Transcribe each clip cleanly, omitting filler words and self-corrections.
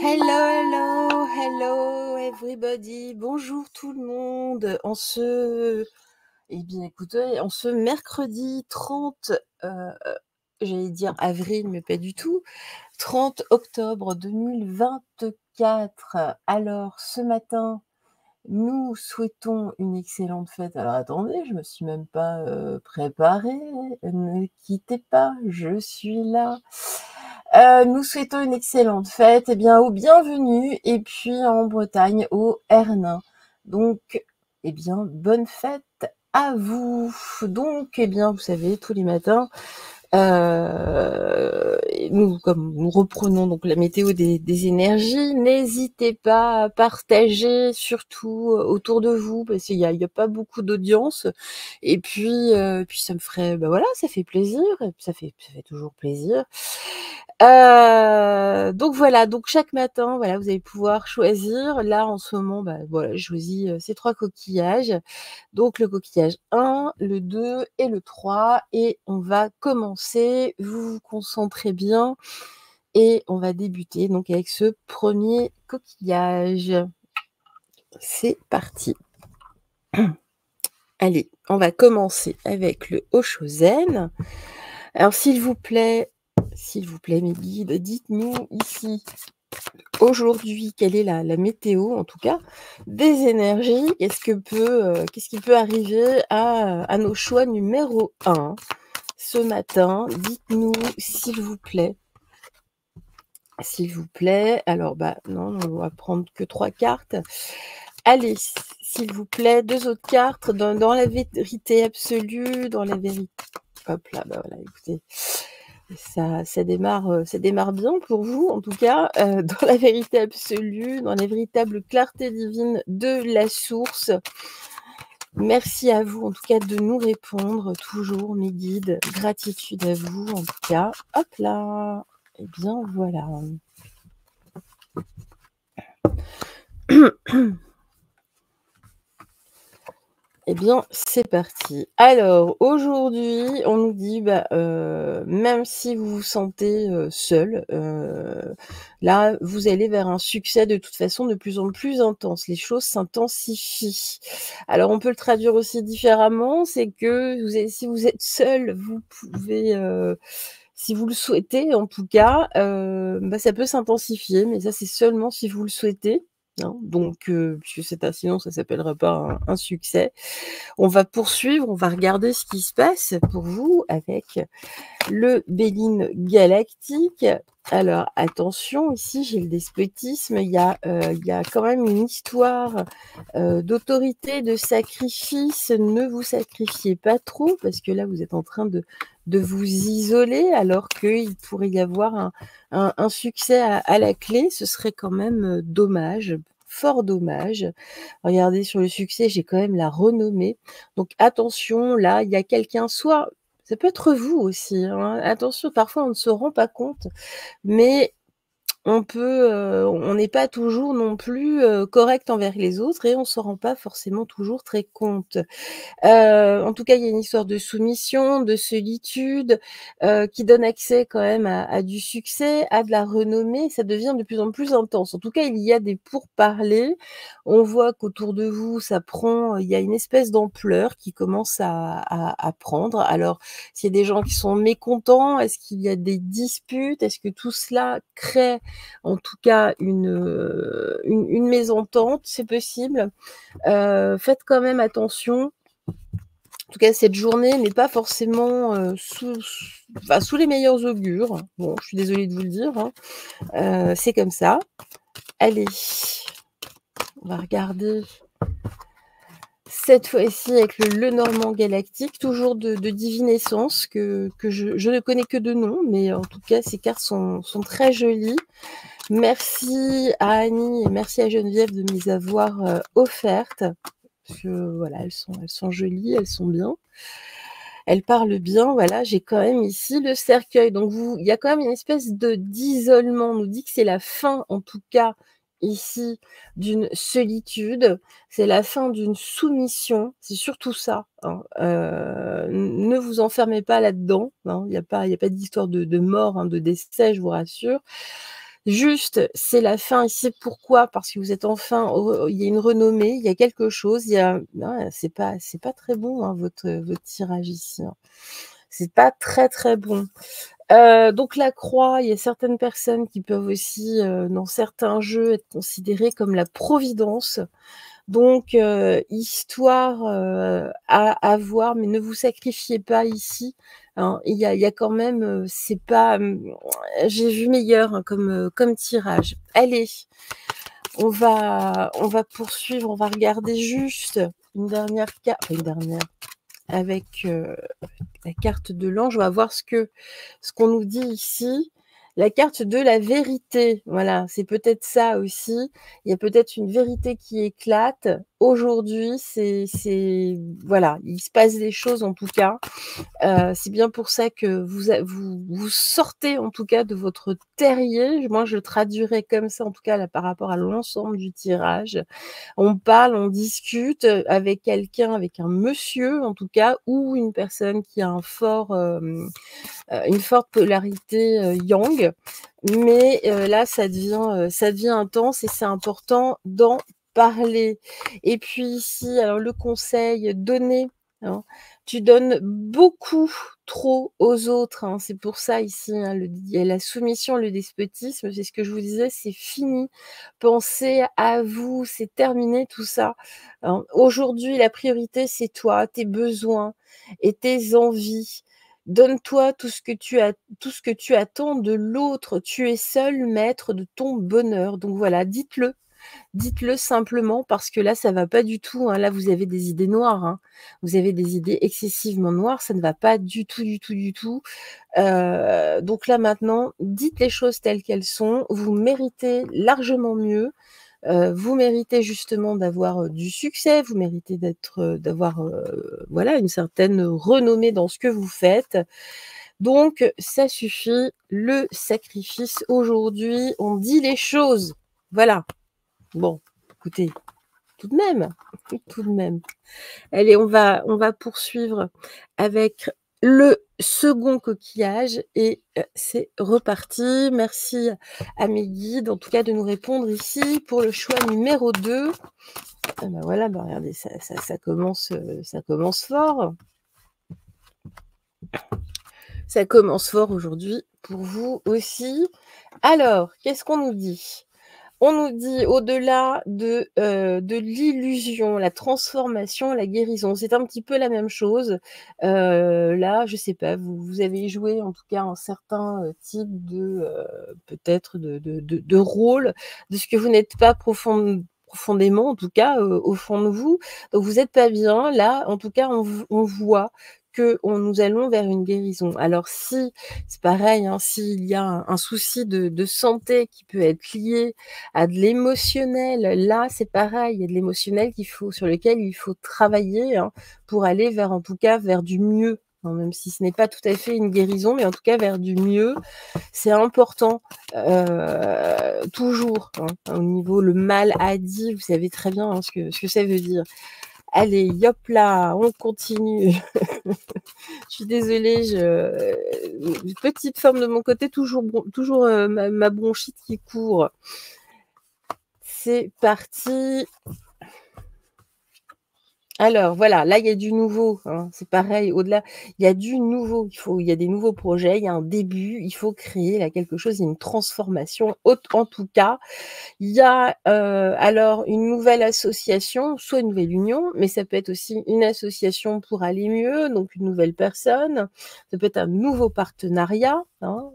Hello everybody. Bonjour tout le monde. Écoutez, en ce mercredi 30, j'allais dire avril, mais pas du tout, 30 octobre 2024. Alors, ce matin, nous souhaitons une excellente fête. Alors attendez, je me suis même pas, préparée. Ne quittez pas, je suis là. Nous souhaitons une excellente fête, aux bienvenus et puis en Bretagne, au Hernin. Donc, bonne fête à vous. Donc, vous savez, tous les matins, comme nous reprenons donc la météo des énergies, n'hésitez pas à partager, surtout autour de vous, parce qu'il y a pas beaucoup d'audience. Et puis ça me ferait, voilà, ça fait plaisir, et puis ça fait toujours plaisir. Donc voilà, donc chaque matin, voilà, vous allez pouvoir choisir. Là, en ce moment, voilà, je choisis ces 3 coquillages. Donc le coquillage 1, le 2 et le 3, et on va commencer. Vous vous concentrez bien et on va débuter donc avec ce premier coquillage. C'est parti. Allez, on va commencer avec le Oshozen. Alors s'il vous plaît mes guides, dites-nous ici aujourd'hui quelle est la météo, en tout cas des énergies. Qu'est-ce qui peut arriver à nos choix numéro 1 ce matin? Dites-nous s'il vous plaît. Alors non, on va prendre que 3 cartes. Allez, s'il vous plaît, 2 autres cartes dans la vérité absolue, dans la vérité. Hop là, voilà, écoutez, ça démarre bien pour vous, en tout cas, dans la vérité absolue, dans la véritable clarté divine de la source. Merci à vous, en tout cas, de nous répondre toujours, mes guides. Gratitude à vous, en tout cas. Hop là. Voilà. C'est parti. Alors, aujourd'hui, on nous dit, même si vous vous sentez seul, là, vous allez vers un succès de toute façon de plus en plus intense. Les choses s'intensifient. Alors, on peut le traduire aussi différemment, c'est que si vous êtes seul, vous pouvez, si vous le souhaitez, en tout cas, ça peut s'intensifier, mais ça, c'est seulement si vous le souhaitez. Hein, donc, puisque sinon ça s'appellera pas un succès. On va poursuivre, on va regarder ce qui se passe pour vous avec le Béline galactique. Alors attention, ici j'ai le despotisme, il y a quand même une histoire d'autorité, de sacrifice. Ne vous sacrifiez pas trop, parce que là vous êtes en train de vous isoler, alors qu'il pourrait y avoir un succès à la clé. Ce serait quand même dommage, fort dommage. Regardez, sur le succès, j'ai quand même la renommée. Donc attention, là, il y a quelqu'un, soit ça peut être vous aussi, hein. Attention, parfois on ne se rend pas compte, mais on n'est pas toujours non plus correct envers les autres, et on s'en rend pas forcément toujours très compte. En tout cas, il y a une histoire de soumission, de solitude, qui donne accès quand même à du succès, à de la renommée. Ça devient de plus en plus intense. En tout cas, il y a des pourparlers. On voit qu'autour de vous, il y a une espèce d'ampleur qui commence à prendre. Alors, s'il y a des gens qui sont mécontents, est-ce qu'il y a des disputes? Est-ce que tout cela crée, en tout cas, une mésentente? C'est possible. Faites quand même attention. En tout cas, cette journée n'est pas forcément sous les meilleurs augures. Bon, je suis désolée de vous le dire, hein. C'est comme ça. Allez, on va regarder cette fois-ci avec le Normand galactique, toujours de divinescence, que je ne connais que de nom, mais en tout cas, ces cartes sont très jolies. Merci à Annie et merci à Geneviève de me les avoir offertes. Parce que voilà, elles sont jolies, elles sont bien. Elle parle bien, voilà, j'ai quand même ici le cercueil. Donc il y a quand même une espèce d'isolement. On nous dit que c'est la fin, en tout cas, ici, d'une solitude. C'est la fin d'une soumission. C'est surtout ça, hein. Ne vous enfermez pas là-dedans, hein. Il y a pas d'histoire de mort, hein, de décès, je vous rassure. Juste, c'est la fin ici. Pourquoi? Parce que vous êtes enfin il y a une renommée, il y a quelque chose, il y a non, c'est pas très bon, hein, votre tirage ici, hein. C'est pas très, très bon. Donc la croix, il y a certaines personnes qui peuvent aussi, dans certains jeux, être considérées comme la providence. Donc histoire, à voir, mais ne vous sacrifiez pas ici, hein. Il y a quand même, c'est pas, j'ai vu meilleur, hein, comme tirage. Allez, on va poursuivre, on va regarder juste une dernière carte, enfin une dernière, avec, la carte de l'ange. On va voir ce qu'on nous dit ici. La carte de la vérité, voilà, c'est peut-être ça aussi. Il y a peut-être une vérité qui éclate. Aujourd'hui, voilà, il se passe des choses en tout cas. C'est bien pour ça que vous sortez en tout cas de votre terrier. Moi, je traduirais comme ça en tout cas là par rapport à l'ensemble du tirage. On parle, on discute, avec quelqu'un, avec un monsieur en tout cas, ou une personne qui a une forte polarité, yang. Mais, là ça devient intense et c'est important d'en parler. Et puis ici, alors le conseil, donner, hein. Tu donnes beaucoup trop aux autres, hein. C'est pour ça ici, hein, il y a la soumission, le despotisme, c'est ce que je vous disais, c'est fini. Pensez à vous, c'est terminé tout ça, hein. Aujourd'hui, la priorité, c'est toi, tes besoins et tes envies. Donne-toi tout ce que tu attends de l'autre. Tu es seul maître de ton bonheur. Donc voilà, dites-le. Dites-le simplement parce que là, ça va pas du tout, hein. Là, vous avez des idées noires, hein. Vous avez des idées excessivement noires, ça ne va pas du tout, du tout, du tout. Donc là, maintenant, dites les choses telles qu'elles sont. Vous méritez largement mieux. Vous méritez justement d'avoir, du succès, vous méritez d'avoir, voilà, une certaine renommée dans ce que vous faites. Donc ça suffit, le sacrifice. Aujourd'hui, on dit les choses. Voilà. Bon, écoutez, tout de même, tout de même. Allez, on va poursuivre avec le second coquillage et c'est reparti. Merci à mes guides, en tout cas, de nous répondre ici pour le choix numéro 2. Ah bah voilà, bah regardez, ça commence fort. Ça commence fort aujourd'hui pour vous aussi. Alors, qu'est-ce qu'on nous dit? On nous dit au-delà de l'illusion, la transformation, la guérison. C'est un petit peu la même chose. Là, je sais pas, vous avez joué en tout cas un certain, type peut-être de rôle, de ce que vous n'êtes pas profondément en tout cas, au fond de vous. Donc vous êtes pas bien. Là, en tout cas, on voit nous allons vers une guérison. Alors si c'est pareil, hein, s'il y a un souci de santé qui peut être lié à de l'émotionnel, là, c'est pareil, il y a de l'émotionnel sur lequel il faut travailler, hein, pour aller vers, en tout cas, vers du mieux, hein, même si ce n'est pas tout à fait une guérison, mais en tout cas vers du mieux. C'est important, toujours, hein, au niveau le mal a dit, vous savez très bien, hein, ce que ça veut dire. Allez, hop là, on continue. Je suis désolée, petite forme de mon côté, toujours ma bronchite qui court. C'est parti. Alors voilà, là il y a du nouveau, hein, c'est pareil, au-delà, il y a du nouveau, il y a des nouveaux projets, il y a un début, il faut créer là quelque chose, il y a une transformation, en tout cas. Il y a, alors une nouvelle association, soit une nouvelle union, mais ça peut être aussi une association pour aller mieux, donc une nouvelle personne. Ça peut être un nouveau partenariat, hein,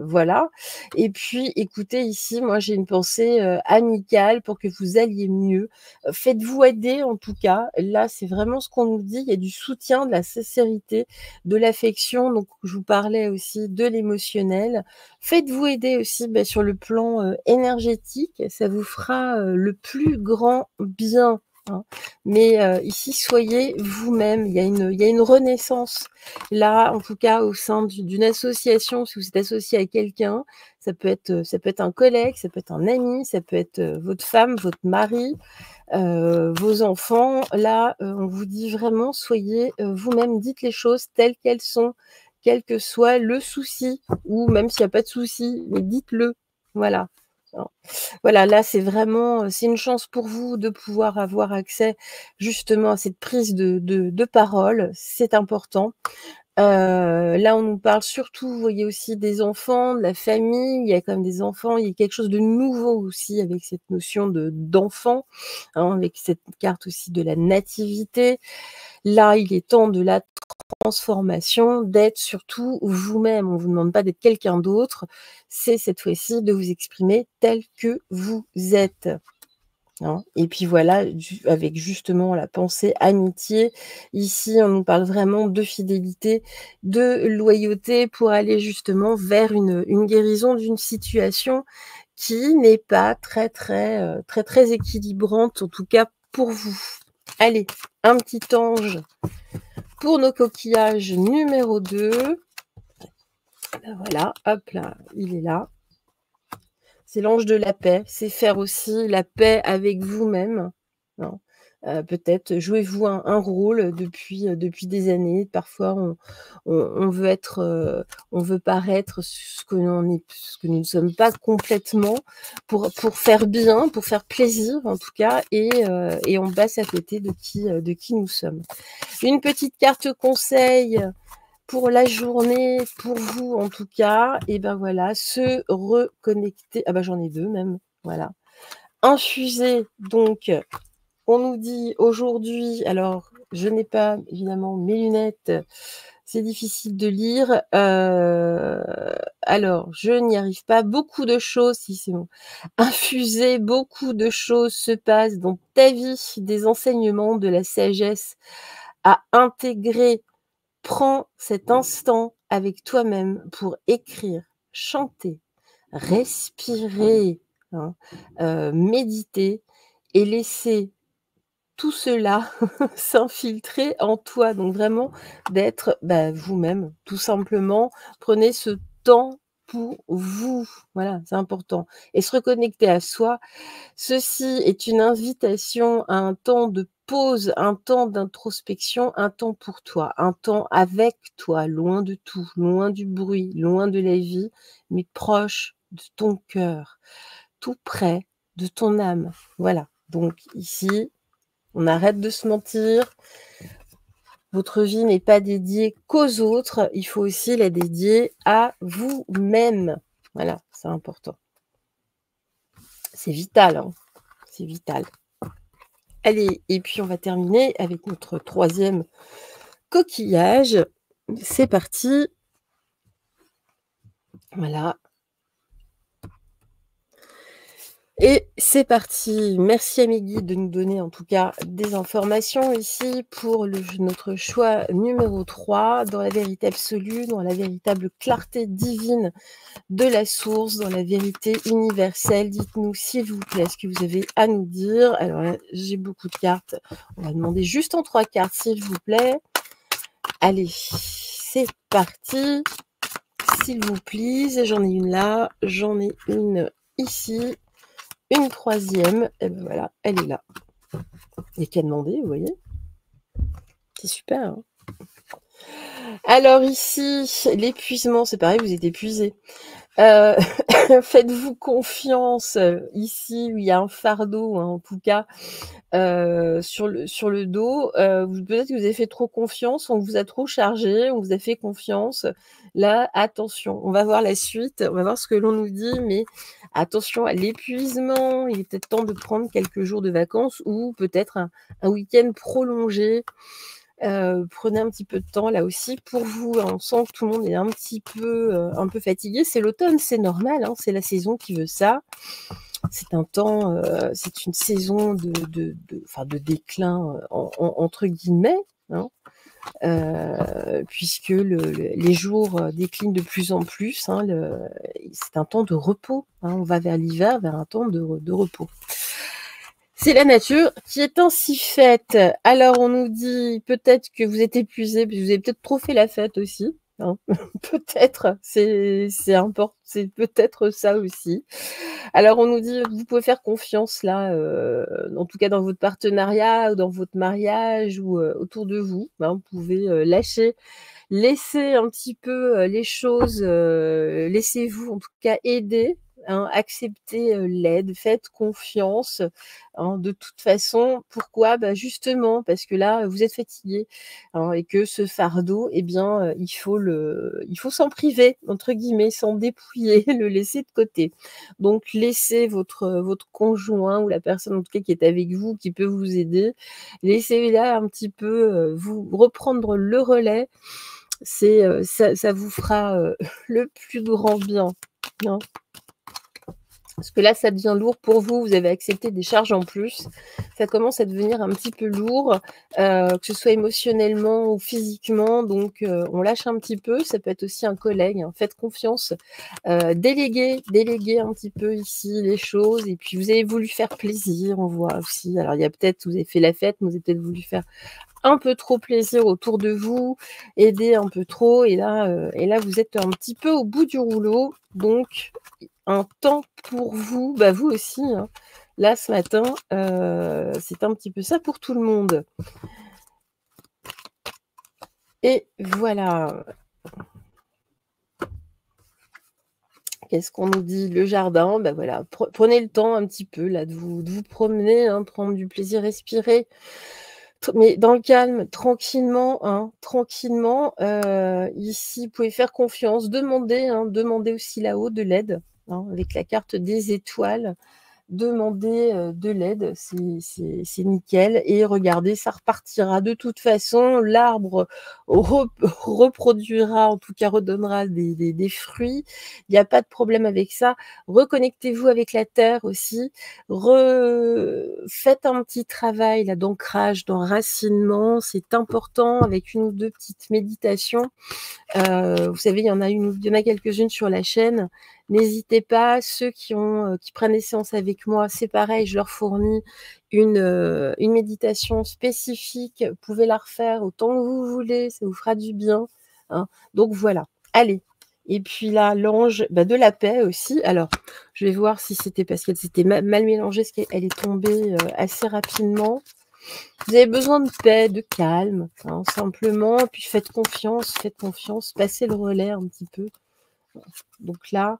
voilà. Et puis écoutez ici, moi j'ai une pensée, amicale pour que vous alliez mieux. Faites-vous aider en tout cas. Là, c'est vraiment ce qu'on nous dit. Il y a du soutien, de la sincérité, de l'affection. Donc je vous parlais aussi de l'émotionnel. Faites-vous aider aussi, sur le plan, énergétique. Ça vous fera, le plus grand bien, hein. Mais, ici, soyez vous-même. Il y a une renaissance là, en tout cas au sein d'une association. Si vous êtes associé à quelqu'un, ça peut être un collègue, ça peut être un ami, ça peut être, votre femme, votre mari, vos enfants. Là, on vous dit vraiment soyez, vous-même, dites les choses telles qu'elles sont, quel que soit le souci ou même s'il y a pas de souci, mais dites-le. Voilà. Hein. Voilà, là, c'est vraiment, c'est une chance pour vous de pouvoir avoir accès justement à cette prise de parole, c'est important. Là, on nous parle surtout, vous voyez aussi des enfants, de la famille, il y a quand même des enfants, il y a quelque chose de nouveau aussi avec cette notion d'enfant, hein, avec cette carte aussi de la nativité. Là, il est temps de la transformation, d'être surtout vous-même. On vous demande pas d'être quelqu'un d'autre, c'est cette fois-ci de vous exprimer tel que vous êtes. Hein. Et puis voilà, avec justement la pensée amitié, ici on nous parle vraiment de fidélité, de loyauté pour aller justement vers une guérison d'une situation qui n'est pas très équilibrante, en tout cas pour vous. Allez, un petit ange pour nos coquillages numéro 2. Voilà, hop là, il est là. C'est l'ange de la paix, c'est faire aussi la paix avec vous-même, hein. Peut-être jouez-vous un rôle depuis des années. Parfois on veut être, on veut paraître ce que ce que nous ne sommes pas complètement pour faire bien, pour faire plaisir en tout cas et on passe à côté de qui nous sommes. Une petite carte conseil pour la journée, pour vous en tout cas, et ben voilà, se reconnecter. Ah bah j'en ai 2 même, voilà. Infuser, donc on nous dit aujourd'hui, alors je n'ai pas évidemment mes lunettes, c'est difficile de lire. Alors je n'y arrive pas. Beaucoup de choses, si c'est bon. Infuser, beaucoup de choses se passent dans ta vie, des enseignements, de la sagesse à intégrer. Prends cet instant avec toi-même pour écrire, chanter, respirer, hein, méditer et laisser tout cela s'infiltrer en toi. Donc vraiment d'être, vous-même, tout simplement. Prenez ce temps pour vous. Voilà, c'est important. Et se reconnecter à soi, ceci est une invitation à un temps de pause, un temps d'introspection, un temps pour toi, un temps avec toi, loin de tout, loin du bruit, loin de la vie, mais proche de ton cœur, tout près de ton âme. Voilà. Donc ici, on arrête de se mentir. Votre vie n'est pas dédiée qu'aux autres, il faut aussi la dédier à vous-même. Voilà, c'est important. C'est vital, hein. C'est vital. Allez, et puis on va terminer avec notre 3e coquillage. C'est parti. Voilà. Et c'est parti. Merci à mes guides de nous donner en tout cas des informations ici pour notre choix numéro 3, dans la vérité absolue, dans la véritable clarté divine de la source, dans la vérité universelle. Dites-nous s'il vous plaît ce que vous avez à nous dire. Alors là, j'ai beaucoup de cartes. On va demander juste en 3 cartes s'il vous plaît. Allez, c'est parti. S'il vous plaît, j'en ai une là, j'en ai une ici, une 3e, et ben voilà, elle est là. Il n'y a qu'à demander, vous voyez. C'est super. Hein. Alors ici, l'épuisement, c'est pareil, vous êtes épuisé. Faites-vous confiance ici où il y a un fardeau, hein, en tout cas, sur le dos. Peut-être que vous avez fait trop confiance, on vous a trop chargé, on vous a fait confiance. Là, attention, on va voir la suite, on va voir ce que l'on nous dit, mais attention à l'épuisement. Il est peut-être temps de prendre quelques jours de vacances ou peut-être un week-end prolongé. Prenez un petit peu de temps là aussi pour vous. Hein. On sent que tout le monde est un peu fatigué. C'est l'automne, c'est normal, hein, c'est la saison qui veut ça. C'est un temps, c'est une saison de déclin entre guillemets, hein, puisque les jours déclinent de plus en plus. Hein, c'est un temps de repos. Hein, on va vers l'hiver, vers un temps de repos. C'est la nature qui est ainsi faite. Alors on nous dit peut-être que vous êtes épuisé, vous avez peut-être trop fait la fête aussi. Hein. Peut-être, c'est important, c'est peut-être ça aussi. Alors on nous dit vous pouvez faire confiance là, en tout cas dans votre partenariat ou dans votre mariage ou autour de vous. Hein, vous pouvez lâcher, laisser un petit peu les choses, laissez-vous en tout cas aider. hein, acceptez, l'aide, faites confiance, hein, de toute façon. Pourquoi? Bah, justement parce que là, vous êtes fatigué, hein, et que ce fardeau et bien, il faut «s'en priver» entre guillemets, s'en dépouiller, le laisser de côté. Donc laissez votre conjoint ou la personne en tout cas qui est avec vous, qui peut vous aider, laissez-la un petit peu, vous reprendre le relais. C'est, ça vous fera, le plus grand bien, hein. Parce que là, ça devient lourd pour vous, vous avez accepté des charges en plus. Ça commence à devenir un petit peu lourd, que ce soit émotionnellement ou physiquement, donc on lâche un petit peu. Ça peut être aussi un collègue, hein, faites confiance, déléguez un petit peu ici les choses et puis vous avez voulu faire plaisir, on voit aussi. Alors il y a peut-être vous avez fait la fête, mais vous avez peut-être voulu faire un peu trop plaisir autour de vous, aider un peu trop et là vous êtes un petit peu au bout du rouleau, donc un temps pour vous, bah, vous aussi, hein. Là, ce matin, c'est un petit peu ça pour tout le monde et voilà. Qu'est-ce qu'on nous dit? Le jardin, bah, voilà, prenez le temps un petit peu là de vous promener, hein, prendre du plaisir, respirer. Mais dans le calme, tranquillement, hein, tranquillement, ici, vous pouvez faire confiance, demander, hein, demandez aussi là-haut de l'aide, hein, avec la carte des étoiles. Demandez, de l'aide, c'est nickel et regardez, ça repartira de toute façon. L'arbre reproduira, en tout cas redonnera des fruits. Il y a pas de problème avec ça. Reconnectez-vous avec la terre aussi. Faites un petit travail là d'ancrage, d'enracinement, c'est important avec une ou 2 petites méditations. Vous savez, il y en a quelques-unes sur la chaîne. N'hésitez pas, ceux qui prennent des séances avec moi, c'est pareil, je leur fournis une méditation spécifique. Vous pouvez la refaire autant que vous voulez, ça vous fera du bien, hein. Donc voilà, allez. Et puis là, l'ange, bah, de la paix aussi. Alors, je vais voir si c'était parce qu'elle s'était mal mélangée, parce qu'elle est tombée, assez rapidement. Vous avez besoin de paix, de calme, hein, simplement. Puis faites confiance, passez le relais un petit peu. Donc là,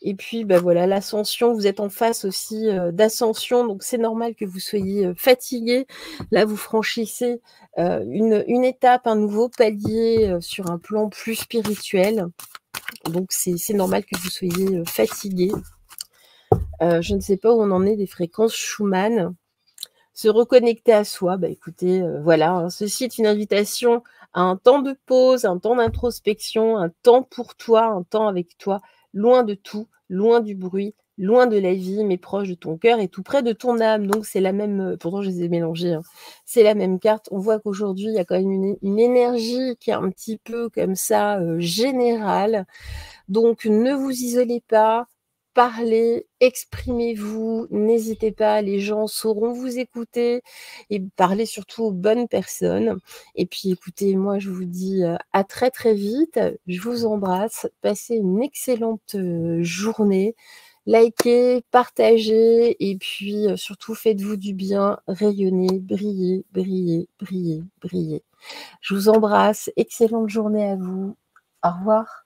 et puis bah voilà, l'ascension, vous êtes en face aussi d'ascension, donc c'est normal que vous soyez fatigué. Là, vous franchissez une étape, un nouveau palier sur un plan plus spirituel. Donc c'est normal que vous soyez fatigué. Je ne sais pas où on en est des fréquences Schumann. Se reconnecter à soi, bah écoutez, voilà, hein, ceci est une invitation à un temps de pause, un temps d'introspection, un temps pour toi, un temps avec toi, loin de tout, loin du bruit, loin de la vie, mais proche de ton cœur et tout près de ton âme. Donc c'est la même, pourtant je les ai mélangées, hein, c'est la même carte. On voit qu'aujourd'hui, il y a quand même une énergie qui est un petit peu comme ça, générale. Donc ne vous isolez pas. Parlez, exprimez-vous, n'hésitez pas, les gens sauront vous écouter et parlez surtout aux bonnes personnes. Et puis écoutez, moi je vous dis à très très vite, je vous embrasse, passez une excellente journée, likez, partagez et puis surtout faites-vous du bien, rayonnez, brillez, brillez, brillez, brillez. Je vous embrasse, excellente journée à vous, au revoir.